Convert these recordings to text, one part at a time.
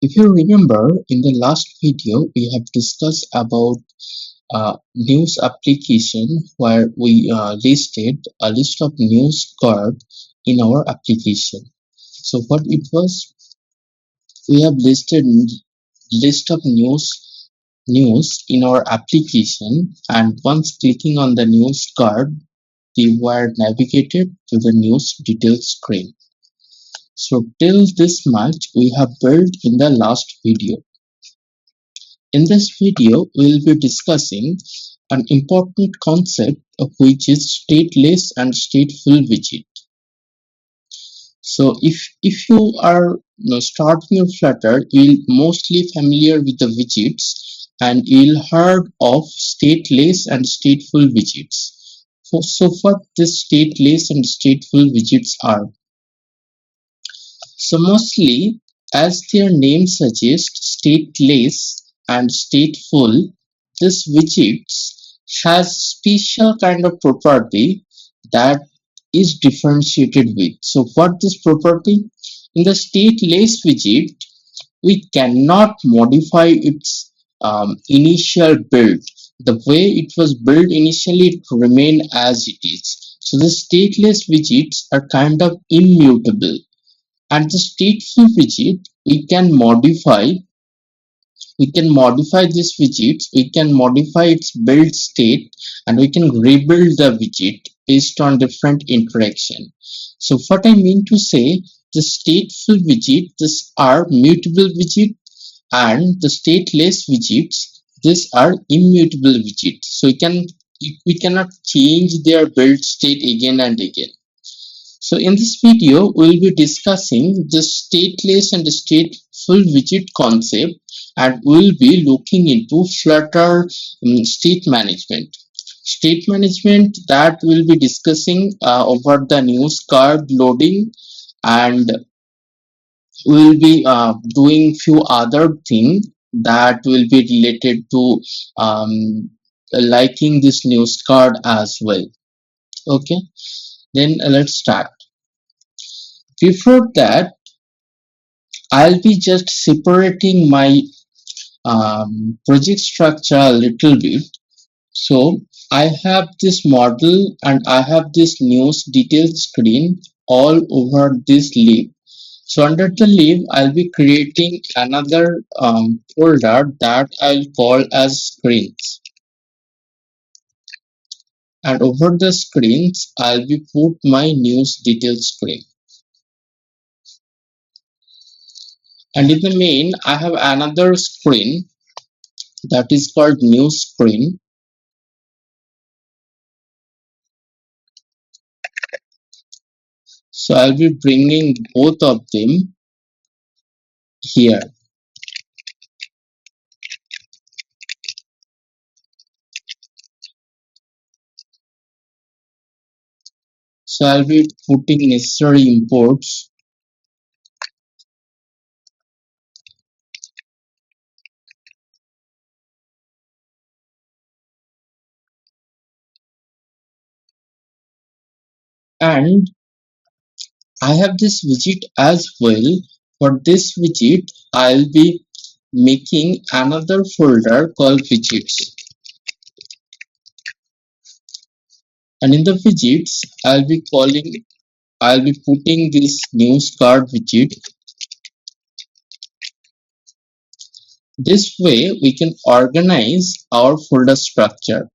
If you remember, in the last video, we have discussed about news application where we listed a list of news card in our application. So what it was, we have listed list of news in our application, and once clicking on the news card, we were navigated to the news details screen. So till this much we have built in the last video. In this video, we will be discussing an important concept of which is stateless and stateful widget. So if you are starting your Flutter, you'll mostly familiar with the widgets and you'll heard of stateless and stateful widgets. So what this stateless and stateful widgets are? So mostly, as their name suggests, stateless and stateful, this widgets has special kind of property that is differentiated with. So what this property? In the stateless widget, we cannot modify its initial build. The way it was built initially, it remain as it is. So the stateless widgets are kind of immutable. And the stateful widget, we can modify this widget, we can modify its build state, and we can rebuild the widget based on different interaction. So what I mean to say, the stateful widget, these are mutable widget, and the stateless widgets, these are immutable widgets. So we cannot change their build state again and again. So in this video, we'll be discussing the stateless and stateful widget concept, and we'll be looking into Flutter state management. State management that we'll be discussing over the news card loading, and we'll be doing few other things that will be related to liking this news card as well. Okay, then let's start. Before that, I'll be just separating my project structure a little bit. So I have this model and I have this news details screen all over this lib. So under the lib, I'll be creating another folder that I'll call as screens. And over the screens, I'll be put my news details screen. And in the main, I have another screen that is called news screen. So I'll be bringing both of them here. So I'll be putting necessary imports. And I have this widget as well. For this widget, I'll be making another folder called widgets. And in the widgets, I'll be putting this news card widget. This way we can organize our folder structure.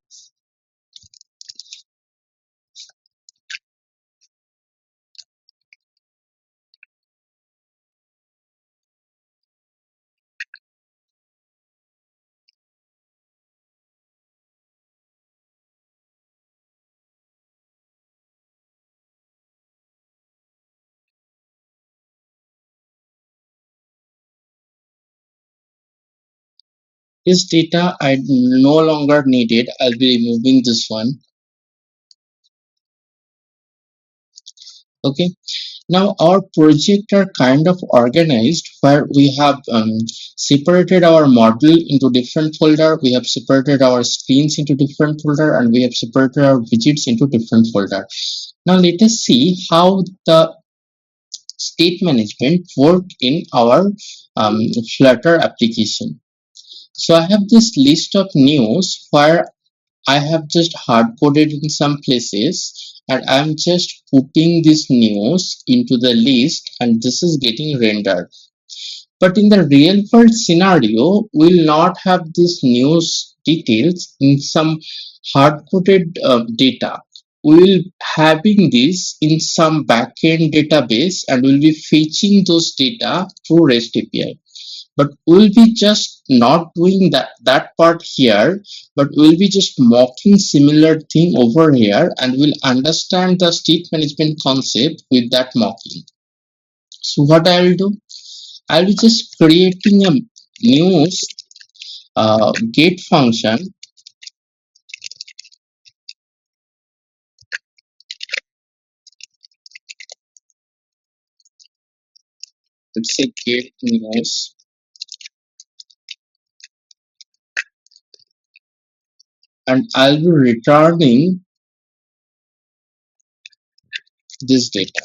This data I no longer needed. I'll be removing this one. Okay, now our project are kind of organized where we have separated our model into different folder, we have separated our screens into different folder, and we have separated our widgets into different folder. Now let us see how the state management work in our Flutter application. So I have this list of news where I have just hard coded in some places, and I'm just putting this news into the list, and this is getting rendered. But in the real world scenario, we'll not have this news details in some hard coded data. We'll having this in some backend database, and we'll be fetching those data through REST API. But we'll be just not doing that part here, but we'll be just mocking similar thing over here, and we'll understand the state management concept with that mocking. So what I will do, I'll be just creating a news get function. Let's say get news, and I'll be returning this data.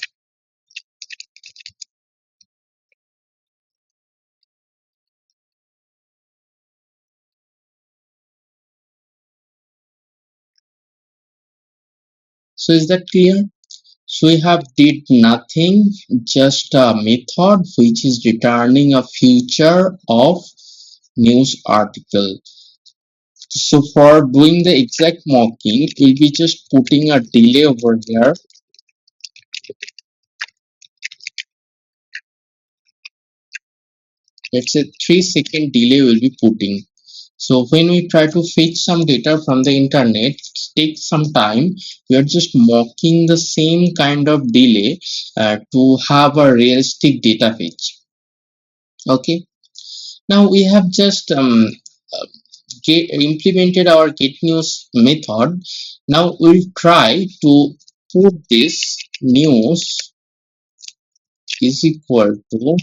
So is that clear? So we have did nothing, just a method which is returning a feature of news article. So for doing the exact mocking, we'll be just putting a delay over here. Let's say 3-second delay we'll be putting. So when we try to fetch some data from the internet, it takes some time. We are just mocking the same kind of delay to have a realistic data fetch. Okay. Now we have just uh, implemented our get news method. Now we'll try to put this news is equal to,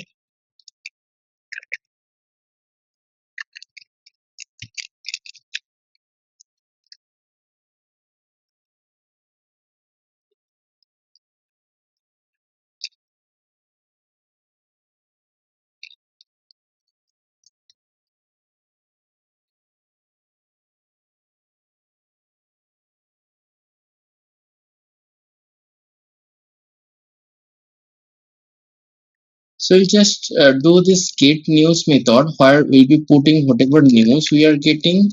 so we'll just do this get news method where we'll be putting whatever news we are getting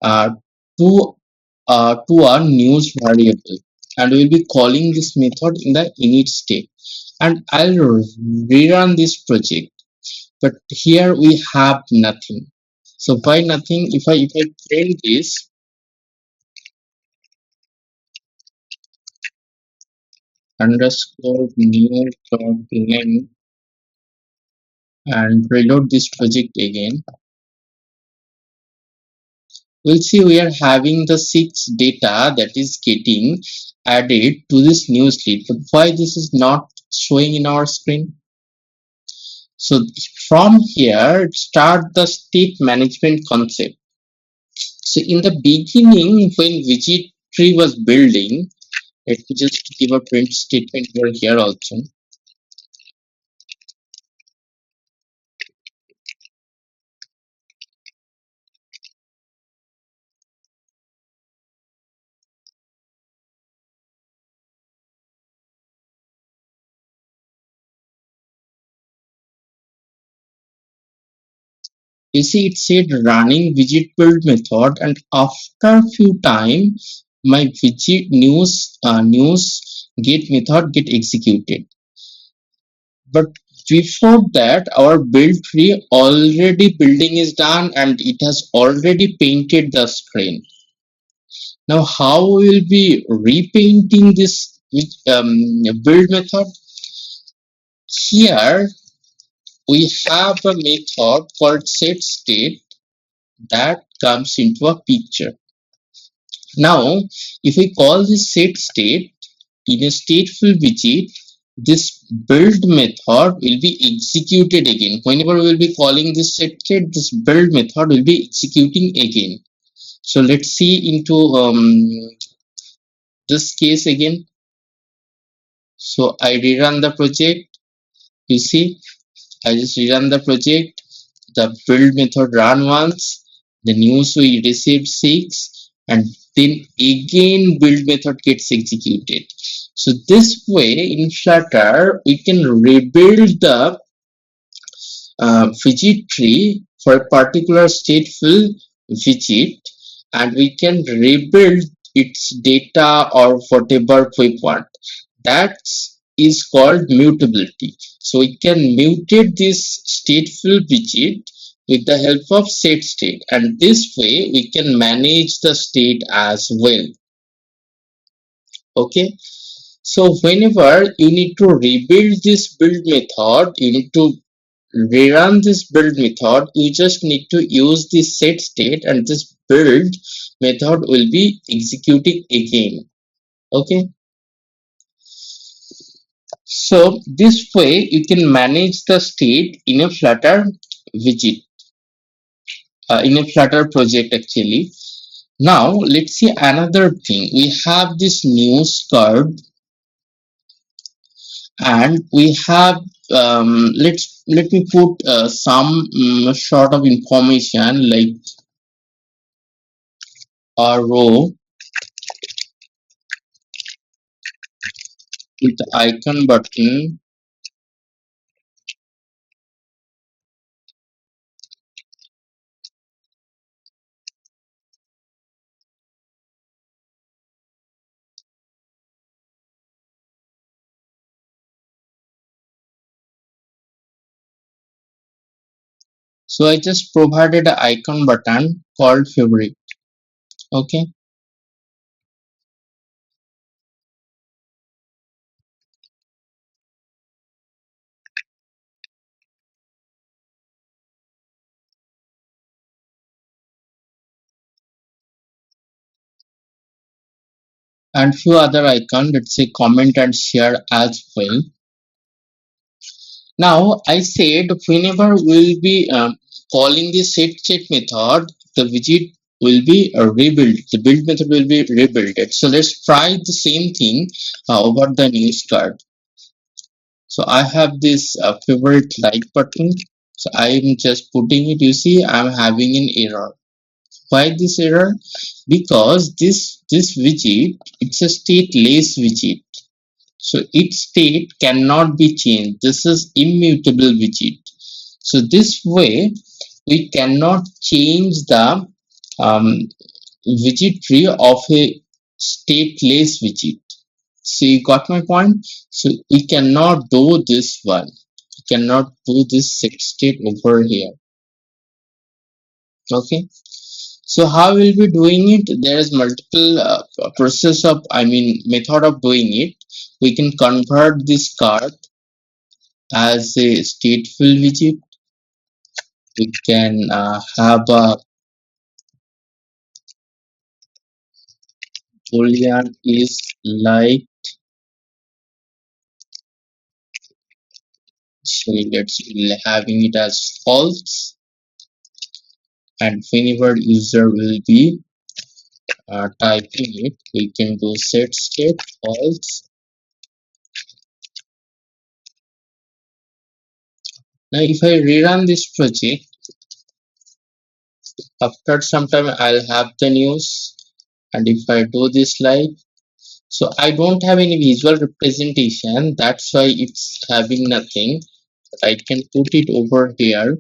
uh, to to a news variable, and we'll be calling this method in the init state, and I'll rerun this project, but here we have nothing. So why nothing? If I print this underscore new dot length and reload this project again, we'll see we are having the 6 data that is getting added to this news lead. But why this is not showing in our screen? So from here start the state management concept. So in the beginning when widget tree was building, let me just give a print statement over here also. You see it said running widget build method, and after a few times my widget news get method get executed. But before that our build tree already building is done and it has already painted the screen. Now how we will be repainting this build method? Here we have a method called set state that comes into a picture. Now if we call this set state in a stateful widget, this build method will be executed again. Whenever we will be calling this set state, this build method will be executing again. So let's see into this case again. So I rerun the project, You see, I just rerun the project. The build method run once. The news we received 6, and then again build method gets executed. So this way in Flutter we can rebuild the widget tree for a particular stateful widget, and we can rebuild its data or whatever we want. That is called mutability. So we can mutate this stateful widget with the help of set state, and this way we can manage the state as well. Okay, so whenever you need to rebuild this build method, you need to rerun this build method, you just need to use this set state, and this build method will be executing again. Okay, so this way you can manage the state in a Flutter widget, in a Flutter project actually. Now let's see another thing. We have this news card, and we have let me put some sort of information like a row with the icon button. So I just provided an icon button called favorite. Okay, and few other icon, let's say comment and share as well. Now I said whenever we'll be calling the set state method, the widget will be rebuilt. The build method will be rebuilt. So let's try the same thing over the news card. So I have this favorite like button. So I'm just putting it. You see, I'm having an error. Why this error? Because this widget, it's a stateless widget. So its state cannot be changed. This is immutable widget. So this way we cannot change the um, widget tree of a stateless widget. So you got my point. So we cannot do this one. We cannot do this set state over here. Okay. So how we'll be doing it? There is multiple process of, I mean, method of doing it. We can convert this card as a stateful widget. We can have a boolean is like, so let's be having it as false, and whenever user will be typing it, we can do set state false. Now if I rerun this project, after some time I'll have the news, and if I do this like, so I don't have any visual representation, that's why it's having nothing, but I can put it over here.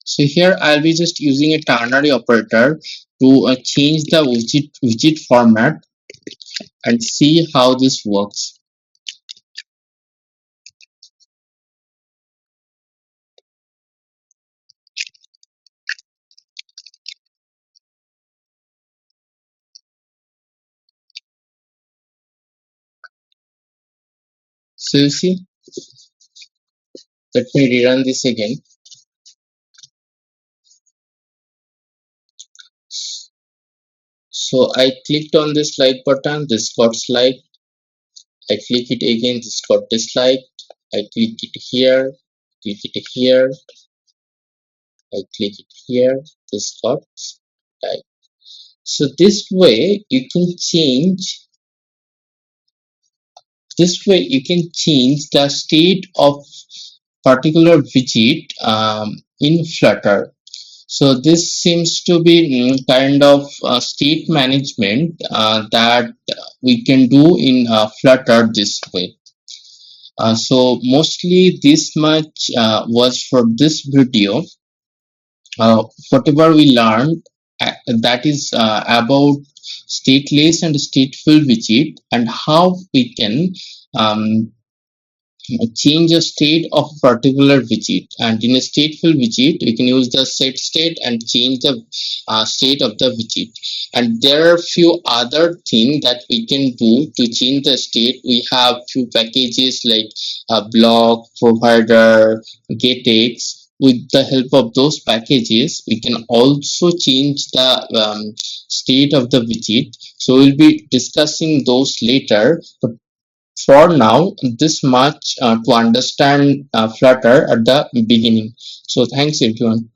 So here I'll be just using a ternary operator to change the widget format and see how this works. So you see, let me rerun this again. So I clicked on this like button, this got like. I click it again, this got disliked. I click it here, click it here. I click it here, this got type. So this way you can change the state of particular widget in Flutter. So this seems to be kind of state management that we can do in Flutter this way. So mostly this much was for this video. Whatever we learned, that is about stateless and stateful widget and how we can um, change a state of a particular widget. And in a stateful widget we can use the set state and change the state of the widget. And there are few other things that we can do to change the state. We have few packages like block provider getx. With the help of those packages we can also change the state of the widget. So we'll be discussing those later, but for now, this much to understand Flutter at the beginning. So thanks everyone.